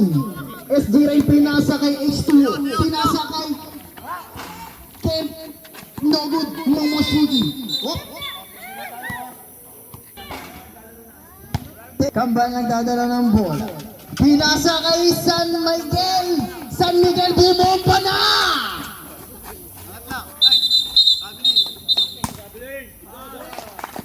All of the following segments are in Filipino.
Rain. SG Rain pinasa kay H2. Pinasa kay Kemp. No good. Momoshiki. Oh. Kambal nagdadala ng bola. Pinasa kay San Miguel. San Miguel bumomba na!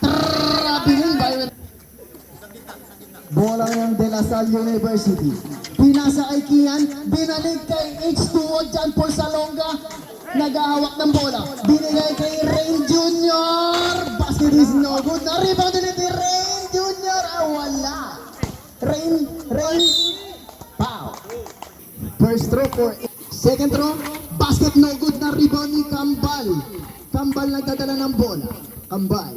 Trabiling by bola ng De La Salle University. Pinasa kay Kian. Binalik kay H2O John Paul Salonga. Nag-ahawak ng bola. Binigay kay Rain Jr. Basket is no good. Na-rebound ulit ni Rain Jr. Wala. Rain. Pow. First throw for second throw. Basket no good. Na rebound ni Kambal. Kambal nagdadala ng bola. Kambal.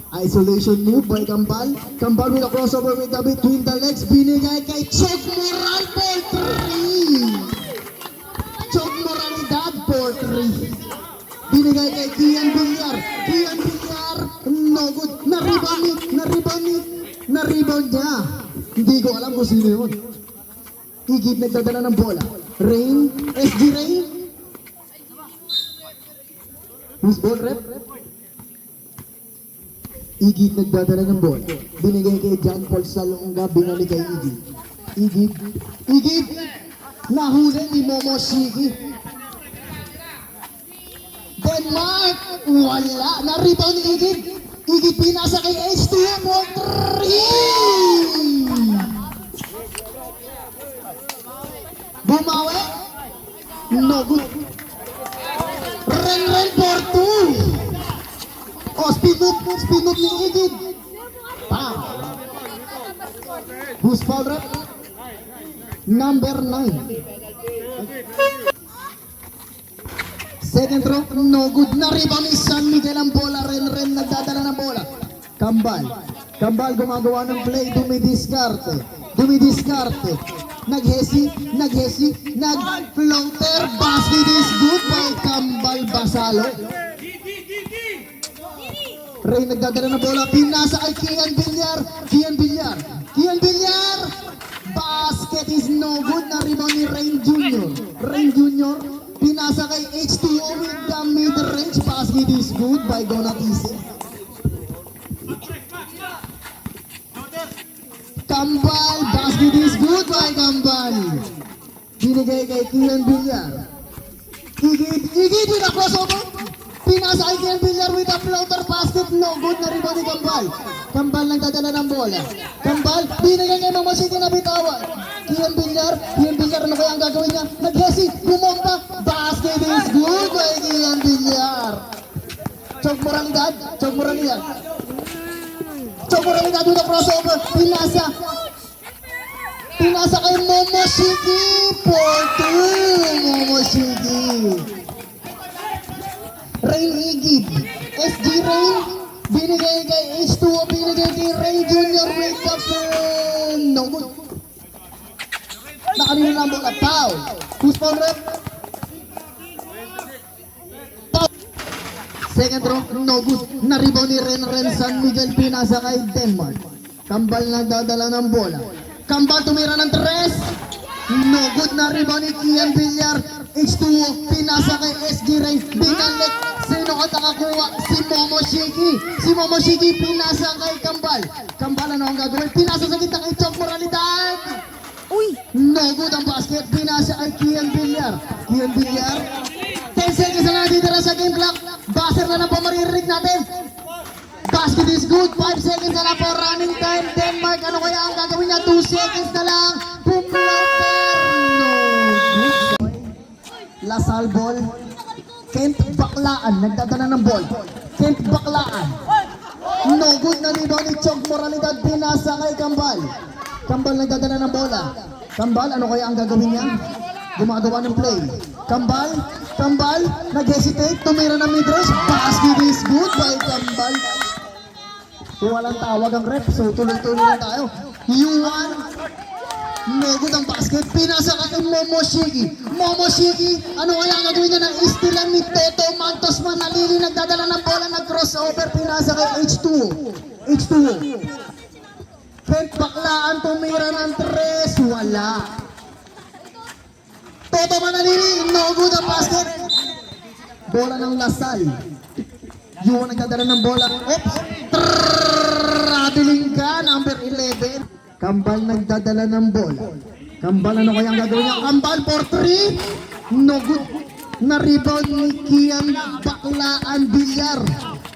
Isolation move by Kambal. Kambal with a crossover with the between the legs. Binigay kay Chok Moral for 3. Chok Moralidad for 3. Binigay kay Kian Villar. No good. Na-rebound niya. Hindi ko alam kung sino yun. Igib nagdadala ng bola. Rain. SG Rain. Who's ball rep? Igib nagdadala ng bola. Binigay kay John Paul Salonga. Binalik kay Igib. Nahuli ni Momoshiki. Denmark. Wala. Na-rebound ni Igib. Igib pinasa kay H2 for 3. Bumawi. No good. Ren for 2. Oh, speed move ni Igib. Bam. Who's foul rep? Number 9. Second throw, no good. Na-rebound ni San Miguel ang bola. Ren nagdadala ng bola. Kambal gumagawa ng play. Dumidiskarte. Naghesi. Nag-floater. Basket is good by Kambal Basalo. Ray nagdadala ng bola. Pinasa kay Kian Villar. Basket is no good. Na-rebound ni Rain Jr. Pinasa kay H2O with the mid-range. Basket is good by Donatise. Kambal. Basket is good by Kambal. Binigay kay Kian Villar. Igib with a crossover. Pinasa kay Kian Villar with a floater. Basket no good. Na-rebound ni Kambal nagdadala ng bola. Kambal. Binigay kay Momoshiki na bitawan. Kian Villar, ano kaya ang gagawin niya? Naghesi, bumomba, basket is good by Kian Villar. Chok Moralidad with a crossover, pinasa kay Momoshiki for 2. Rain Igib, SG Rain, binigay kay H2O, binigay kay Rain Jr. with the no good. Nakanino lang bola, foul. Who's foul rep? Foul. Second throw, no good. Na-rebound ni Ren San Miguel. Pinasa kay Denmark. Kambal nagdadala ng bola. Kambal tumira ng 3. No good. Na-rebound ni Kian Villar. H2O. Pinasa kay SG Ray. Binalik. Sino ka nakakuha? Si Momoshiki. Pinasa kay Kambal. Ano ang gagawin? Pinasa sa kita kay Chok Moralidad. No good ang basket. Pinasa kay Kian Villar. 10 seconds na natitira sa game clock. Buzzer na lang po maririnig natin. Basket is good. 5 seconds na lang po running time. Denmark, ano kaya ang gagawin niya? 2 seconds na lang. Pumloper. No good. Lasal ball. Kent Baklaan. Nagdadala ng ball. Kent Baklaan. No good na rebound ni Chok Moralidad. Pinasa kay Kambal. Kambal nagdadala ng bola. Kambal, ano kaya ang gagawin niya? Gumagawa ng play. Kambal, nag-hesitate, tumira ng mid-range. Basket is good by Kambal. Walang tawag ang ref, so tuloy-tuloy lang tayo. Yuan, no good ang basket. Pinasa ka kay Momoshiki, ano kaya ang gagawin niya? Nag-istilan ni Toto Mantos Manalili. Nagdadala ng bola, nag-crossover. Pinasa kay H2O. Kent Baklaan tumira ng 3, wala. Toto Manalili, no good ang basket. Bola ng Lasal. Yuan nagdadala ng bola. Oops! Traveling ka, number 11. Kambal nagdadala ng bola. Kambal, ano kaya ang gagawin niya? Kambal for 3. No good. Na-rebound ni Kian Baklaan Villar.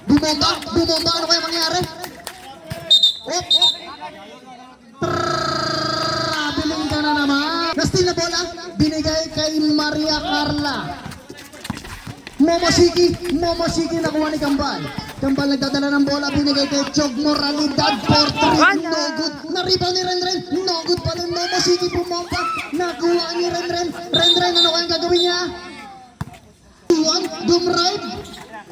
Bumomba, ano kaya mangyari? Oops! Traveling ka na naman. Na-steal na bola, binigay kay Maria Carla. Momoshiki nakuha ni Kambal. Kambal nagdadala ng bola, binigay kay Chog Moralidad for 3, no good. Na-rebound ni Renren, no good pa rin. Momoshiki pumompa, nakuha ni Renren. Renren, ano kayang gagawin niya? Yuan, dumrive,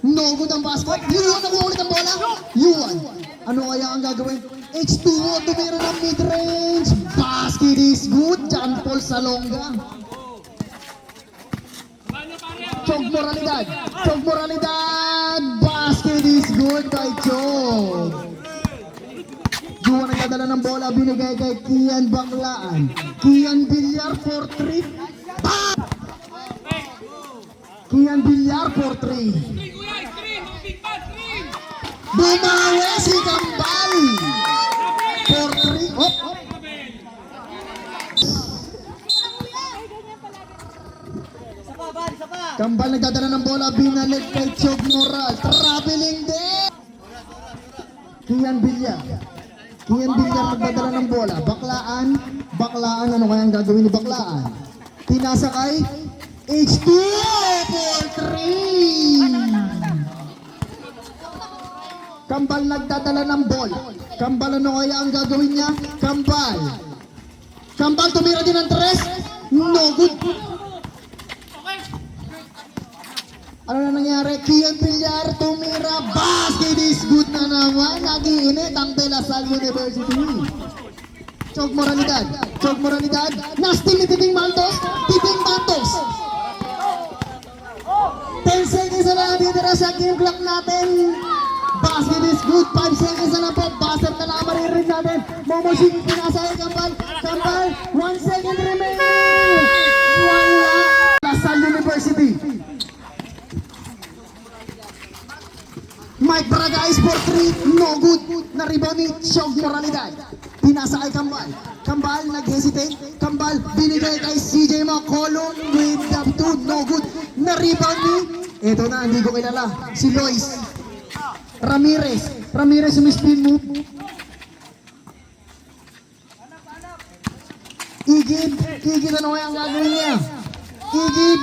no good ang basket. Yuan, nakuha ulit ang bola. Yuan, ano kaya ang gagawin? H2O, tumira ng mid-range. Basket is good. John Paul Salonga. Chog Moralidad. Basket is good by Chog. Juwan nagdadala ng bola, binigay kay Kian Baklaan. Kian Villar for 3. Kian Villar for 3. Bumawi si Kambal for 3. Kambal nagdadala ng bola, binalik kay Chog Moral. Traveling din. Kian Villar nagdadala ng bola. Baklaan, ano kaya ang gagawin ni Baklaan? Pinasa kay H2O for 3. Kambal nagdadala ng bola. Kambal, ano kaya ang gagawin niya? Kambal tumira din ng 3. No good. Ano na nangyari? Kian Villar tumira. Basket is good na naman. Nag-iinit ang De La Salle University. Chog Moralidad. Na-steal ni Titing Mantos. 10 seconds na lang ditira sa game clock natin. Basket is good. 5 seconds na lang po. Basket na lang maririnig natin. Momoshiki pinasa kay Kambal. 1 second remaining. Wala. La Salle University. Mike Baragais for 3, no good. Na-rebound ni Chog Moralidad. Pinasa kay Kambal. Kambal nag-hesitate. Kambal binigay kay CJ McCollum with the 2, no good. Na-rebound ni, eto na, hindi ko kilala, si Lois Ramirez yung spin move. Igib, ano kaya ang gagawin niya? Igib,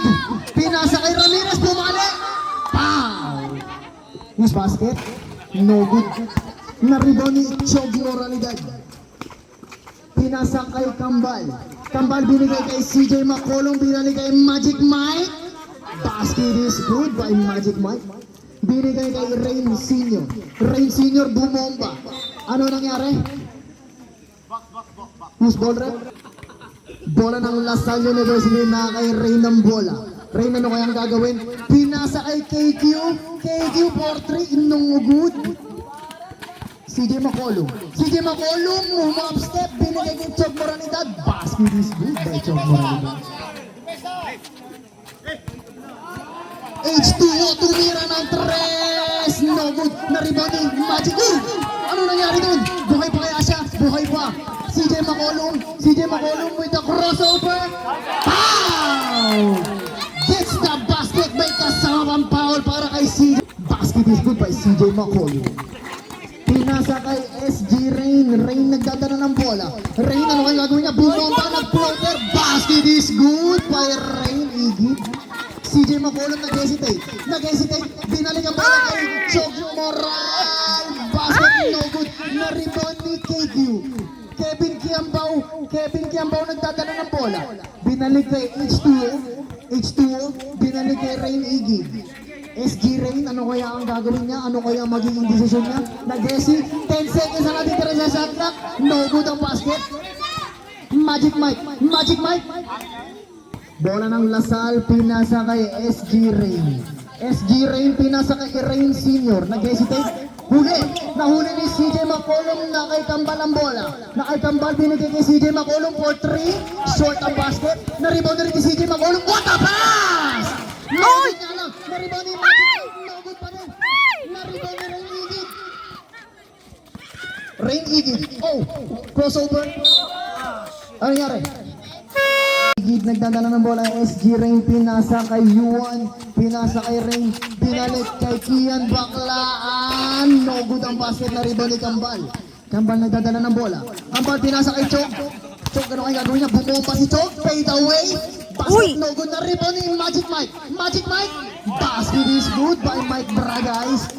pinasa kay Ramirez, bumalik. Pow! Who's basket? No good. Na-rebound ni Chog Moralidad. Pinasa kay Kambal. Kambal binigay kay CJ McCollum, binigay kay Magic Mike. Basket is good by Magic Mike. Binigay kay Rain Senior bumomba. Ano nangyari? Who's ball rep? Bola ng La Salle University na kay Rain ng bola. Rain, ano kayang gagawin? Pinasa kay KQ for 3, no good. CJ McCollum, move up step, binigay kay Chog Moralidad. Basket is good by Chog Moralidad. H2O tumira ng 3, no good. Na-rebound ni Magic. Ano nangyari dun? Buhay pa kaya siya? Buhay pa. CJ McCollum with the crossover. Pow! Gets the basket, may kasamang foul para kay CJ. Basket is good by CJ McCollum. Pinasa kay SG Rain nagdadala ng bola. Rain, ano kaya gagawin niya? Bumomba, nag-floater. Basket is good by Rain. Igib. CJ McCollum nag-hesitate. Binalik ang bola kay Chog Moral. Basket no good. Na-rebound ni KQ. Kevin Kiambao nagdadala ng bola. Binalik kay H2O, binalik kay Rain Igib. SG Rain, ano kaya ang gagawin niya? Ano kaya ang magiging desisyon niya? Nag-hesi, 10 seconds na natin tira sa shot clock. No good ang basket. Magic Mike. Bola ng Lasal, pinasa kay SG Rain. Pinasa kay Rain Senior. Nag-hesitate. Huli. Nahuli ni CJ McCollum na kay Kambal ang bola. Na kay Kambal binigay kay CJ McCollum for 3. Short ang basket. Na-rebound na rin kay CJ McCollum. What a pass! Oy! Na-rebound ni Magic. No good pa rin. Na-rebound ni Rain Igid. Rain Igid. Oh, crossover. Ano nangyari? Igid nagdadala ng bola. SG Rain pinasa kay Yuan. Pinasa kay Rain. Pinalik kay Kian Baklaan. No good ang basket na rebound ni Kambal. Kambal nagdadala ng bola. Kambal pinasa kay Chok. Chok, ano kaya gagawin niya? Bumompa si Chok. Fade away. Basket Uy! no good na rebound ni Magic Mike. Magic Mike. Basket is good by Mike Bragais.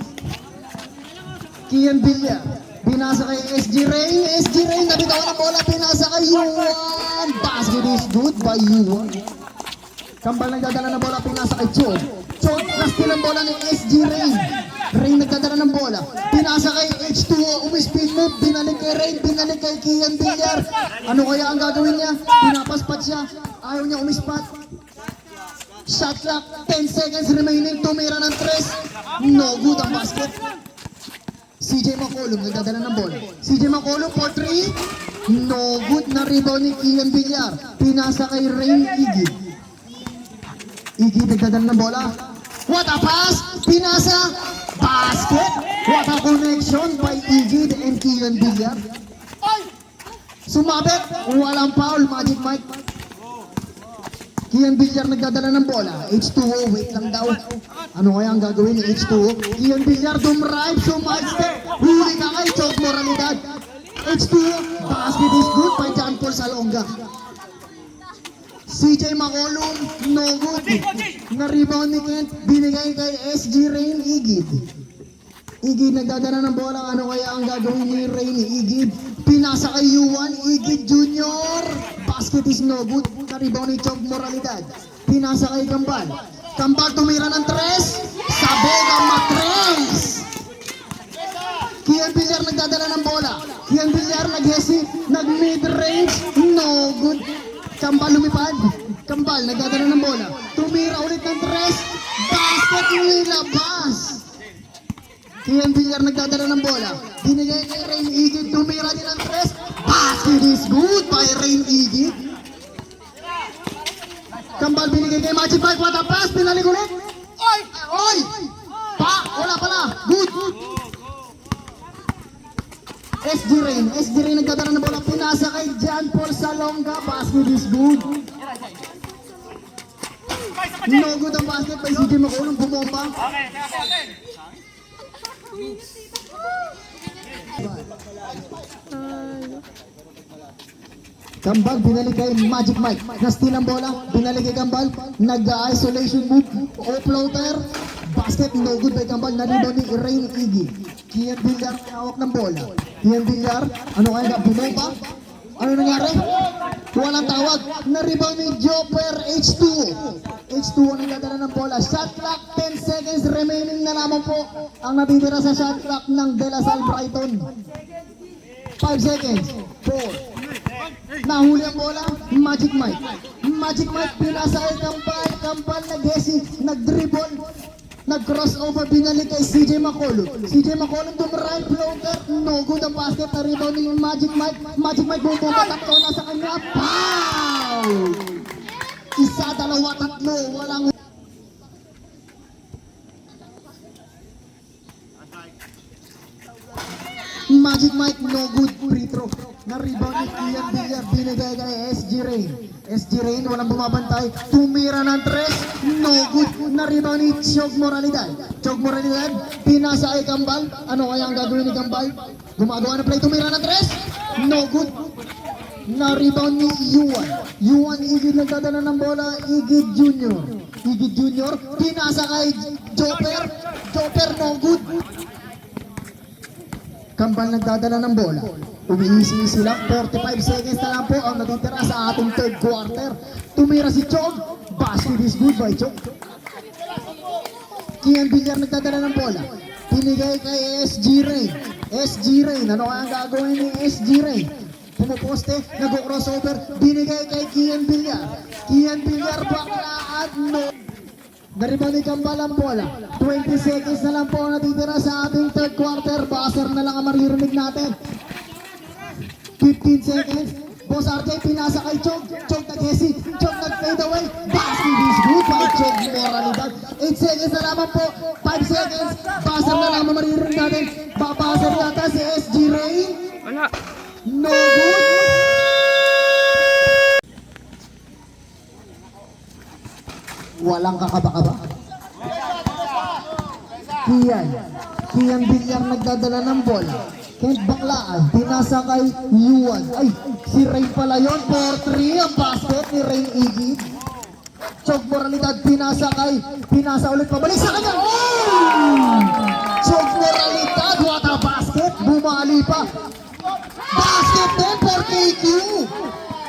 Kian Villar. Pinasa kay SG Rain. SG Rain nabitawan ng bola. Pinasa kay Yuan. Basket is good by Yuan. Kambal nagdadala ng bola. Pinasa kay Chog. Chog, na-steal ang bola ni SG Rain. Rain nagdadala ng bola. Pinasa kay H2O. Umispin move. Binalik kay Rain. Binalik kay Kian Villar. Ano kaya ang gagawin niya? Pinapaspat siya. Ayaw niya umispat. Shot clock. 10 seconds remaining. Tumira ng 3. No good ang basket. CJ McCollum nagdadala ng bola. CJ McCollum for 3. No good na rebound ni Kian Villar. Pinasa kay Rain Igid. Igid nagdadala ng bola. What a pass! Pinasa! Basket! What a connection by Igid and Kian Villar. Sumabit! Walang foul, Magic Mike. Kian Villar nagdadala ng bola. H2O, wait lang daw. Ano kaya ang gagawin ni H2O? Kian Villar dumrive, sumagstep. Huli ka kay Chok Moralidad. H2O, basket is good by John Paul Salonga. CJ McCollum, no good. Na-rebound ni Kent, binigay kay SG Rain Igid. Igid nagdadala ng bola. Ano kaya ang gagawin ni Rain Igid? Pinasa kay Yuan Igid Jr. Basket is no good. Na-rebound ni Chog Moralidad. Pinasa kay Kambal. Kambal tumira ng 3. Sabega Matres. Kian Villar nagdadala ng bola. Kian Villar nag-hesi. Nag-mid-range. No good. Kambal lumipad. Kambal nagdadala ng bola. Tumira ulit ng 3. Basket nilabas. Kian Villar nagdadala ng bola. Binigay kay Rain Igid. Tumira din ng 3. Basket is good by Rain Igid. Kambal binigay kay Magic Mike. What a pass. Pinalik ulit. Oy! Oy! Wala pala. Good. SG Rain. SG Rain nagdadala ng bola. Pinasa kay John Paul Salonga. Basket is good. No good ang basket by CJ McCollum. Bumomba. Kambal, binalik kay Magic Mike. Na-steal ang bola, binalik kay Kambal. Nag-isolation move, o-floater. Basket, no good by Kambal. Na-rebound ni Rain Igid. Kian Villar, hawak ng bola. Kian Villar, ano kaya bumomba? Ano nangyari? Walang tawag. Na-rebound ni Joper H2O. H2O nagdadala ng bola. Shot clock, 10 seconds remaining na lamang po ang natitira sa shot clock ng De La Salle Brighton. 5 seconds. 4. Nahuli ang bola, Magic Mike. Magic Mike pinasa kay Kambal. Kambal nag-hesi, nag-dribble, nag-crossover, binalik kay CJ McCollum. CJ McCollum dumrive, floater, no good ang basket. Na-rebound ni Magic Mike. Magic Mike bumbomba, tatlo na sa kanya. Foul! Isa, dalawa, tatlo, walang Magic Mike, no good, free throw. Na-rebound ni Kian Villar, binigay kay SG Rain. SG Rain, walang bumabantay. Tumira ng 3, no good. Na-rebound ni Chog Moralidad. Chog Moralidad, pinasa kay Kambal. Ano kaya ang gagawin ni Kambal? Gumagawa ng play, tumira ng 3, no good. Na-rebound ni Yuan. Yuan Igid nagdadala ng bola, Igid Jr. Igid Jr, pinasa kay Joper. Joper, no good. Kambal nagdadala ng bola. Umiisi sila. 45 seconds na lang po ang natitira sa ating third quarter. Tumira si Chog. Basket is good by Chog. Kian Villar nagdadala ng bola. Pinigay kay SG Rain. SG Rain. Ano kaya ang gagawin ni SG Rain? Pumuposte. Nag-crossover. Binigay kay Kian Villar. Kian Villar bakla at no. Naribon ni Kambal ang bola. 20 seconds na lang po ang natitira sa ating third quarter. Buzzer na lang ang maririnig natin. 15 seconds. Boss RJ, pinasa kay Chog. Chog nag-hesi. Chog nag-fade away. Basket is good by Chog Moralidad. 8 seconds na naman po. 5 seconds. Buzzer na lang ang maririnig natin. Babuzzer yata si SG Ray. Wala. No good. Walang kakaba-kaba. Kian Villar nagdadala ng bola. Kent Baklaan, pinasa kay Yuan. Ay, si Rain pala yun. 4-3 ang basket ni Rain Iggy. Chog Moralidad, pinasa ulit pabalik sa kanya. Oh! Chog Moralidad, what a basket. Bumali pa. Basket din for KQ.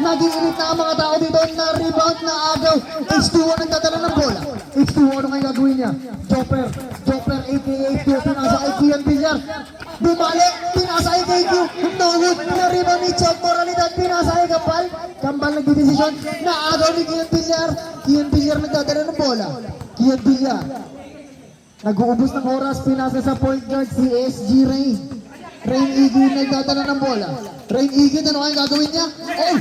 Nag-iinit na ang mga tao dito na rebound na agaw. H2O nagdadala ng bola. H2O, ano kayo gagawin niya? Jopper aka H2O, pinasa kay Kian Villar. Bumali, pinasa kay KQ. No good, na rebound ni Chog Moralidad, pinasa kay Kambal. Kambal nagdidesisyon, na agaw ni Kian Villar. Kian Villar nagdadala ng bola. Kian Villar. Nag-uubos ng oras, pinasa sa point guard si SG Rain. Rain Iggy nagdadala ng bola. Rain Iggy, ano kayong gagawin niya? Oh!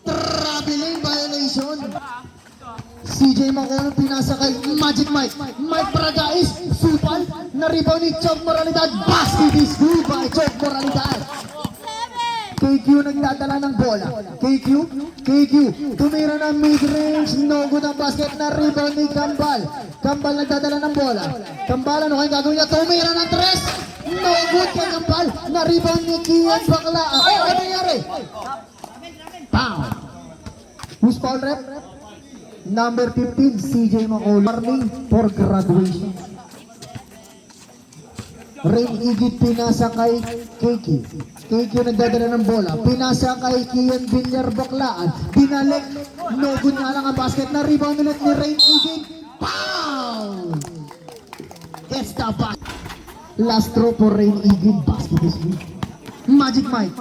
Traveling violation. CJ Macono pinasa kay Magic Mike. Mike Bragais, supal. Na-rebound ni Chog Moralidad. Basket is good by Chog Moralidad. KQ nagdadala ng bola. KQ, tumira ng mid-range. No good ang basket. Na-rebound ni Kambal. Kambal nagdadala ng bola. Kambal, ano kayong gagawin niya? Tumira ng tres. No good kay Kambal. Na-rebound ni Kian Baklaan. Oh, ano nangyari? Pow! Who's foul rep? Number 15, CJ Macono. Warning for graduation. Rain Iggy pinasa kay KQ. KQ nagdadala ng bola. Pinasa kay Kian Villar Baklaan. Binalik. No good nga lang ang basket. Na-rebound ulit ni Rain Iggy. Pow! It's the basket. Last throw for Rain Iggy. Basket is good. Magic Mike.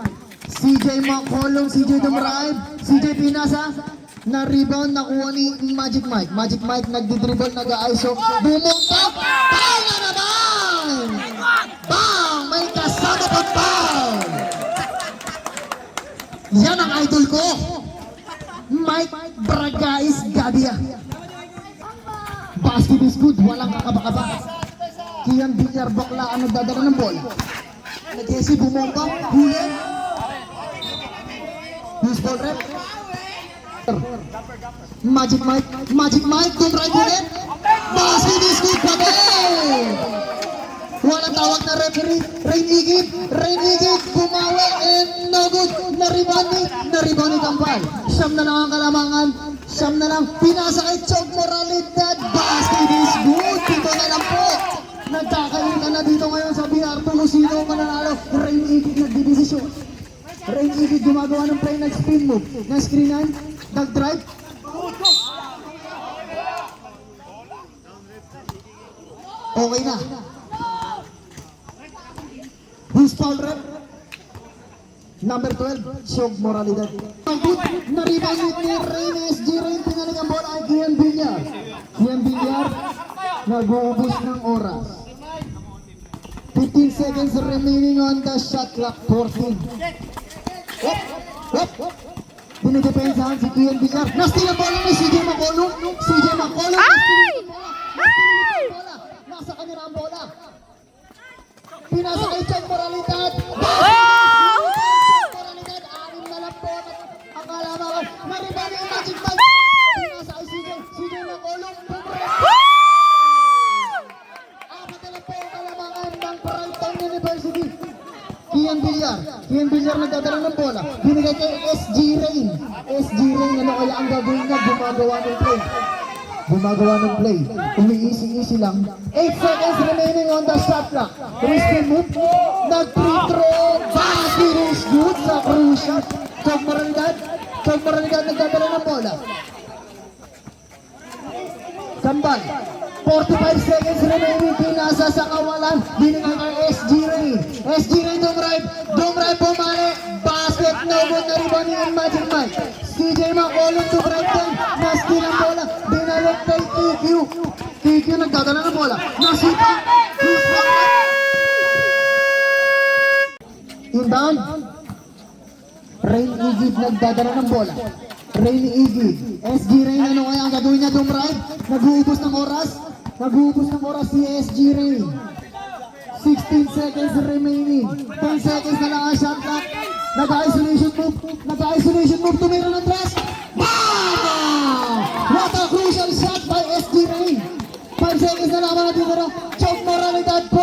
CJ Macolong, CJ Dumrive. CJ pinasa. Na-rebound, nakuha ni Magic Mike. Magic Mike nagdi-dribble, nag-aiso. Bumunta! Foul na naman! Bang! May kasama pang foul! Yan ang idol ko! Mike Bragais Gadia. Basket is good, walang kakaba-kaba. Kian Villar Baklaan nagdadala ng bola. Nag-hesi, bumunta, huli. Who's ball rep? Magic Mike, dumrive ulit. Basket is good pa din. Walang tawag na referee. Rain Iggy, bumawi and no good. Na-rebound ni Kambal. Siyam na lang ang kalamangan. Siyam na lang. Pinasa kay Chog Moralidad. Basket is good. Dito na lang po. Nagkakainta na dito ngayon sa BR2 kung sino ang mananalo. Rain Iggy nagdidesisyon. Rain Iggy gumagawa ng play, nag-spin move. Na-screenan, nag-drive. Okay na. Who's foul rep? Number 12, Chog Moralidad. Na-rebound ni Rain SG Rain. Pinalik ang bola kay Kian Villar. Kian Villar, nag-uubos ng oras. 15 seconds remaining on the shot clock. 14. Dinidepensahan si Kian Villar. Nastil ang bola ni CJ Macono. CJ Macono. Ay! Nasa kanila ang bola. Pinasa kay Chog Moralidad. Moralidad, anim na lang po. Ang kalamangan. Mariba ni Magic Mike. Pinasa kay CJ Macono. Apat na lang po ang kalamangan ng Brighton University. Kian Villar nagdadala ng bola. Binigay kay SG Rain. SG Rain, ano kaya ang gagawin niya? Gumagawa ng play. Umi-easy lang. 8 seconds remaining on the shot clock. Risky move. Nag-free throw. Basket is good sa Crucial. Chog Moralidad nagdadala ng bola. Kambal. 45 seconds remaining. Pinasa sa kawalan. Binigay kay SG Rain. SG Rain dumrive pumali. Basket, no good na rebound ni Magic Mike. CJ Macolong dumrive din. Nastil ang bola. Binalik Laban kay KQ. KQ nagdadala ng bola. Nasipa. Cruz Backward. Inbound. Rain Igib nagdadala ng bola. Rain Igib. SG Rain, ano kaya ang gagawin niya doon, right? Nag-uubos ng oras. Nag-uubos ng oras si SG Rain. 16 seconds remaining. 10 seconds na lang ang shot clock. Nag-isolation move. Nag-isolation move. Tumira ng tres. Bam! What a crucial shot by SG Rain. 5 seconds na lang ang natitira. Choke moralidad po.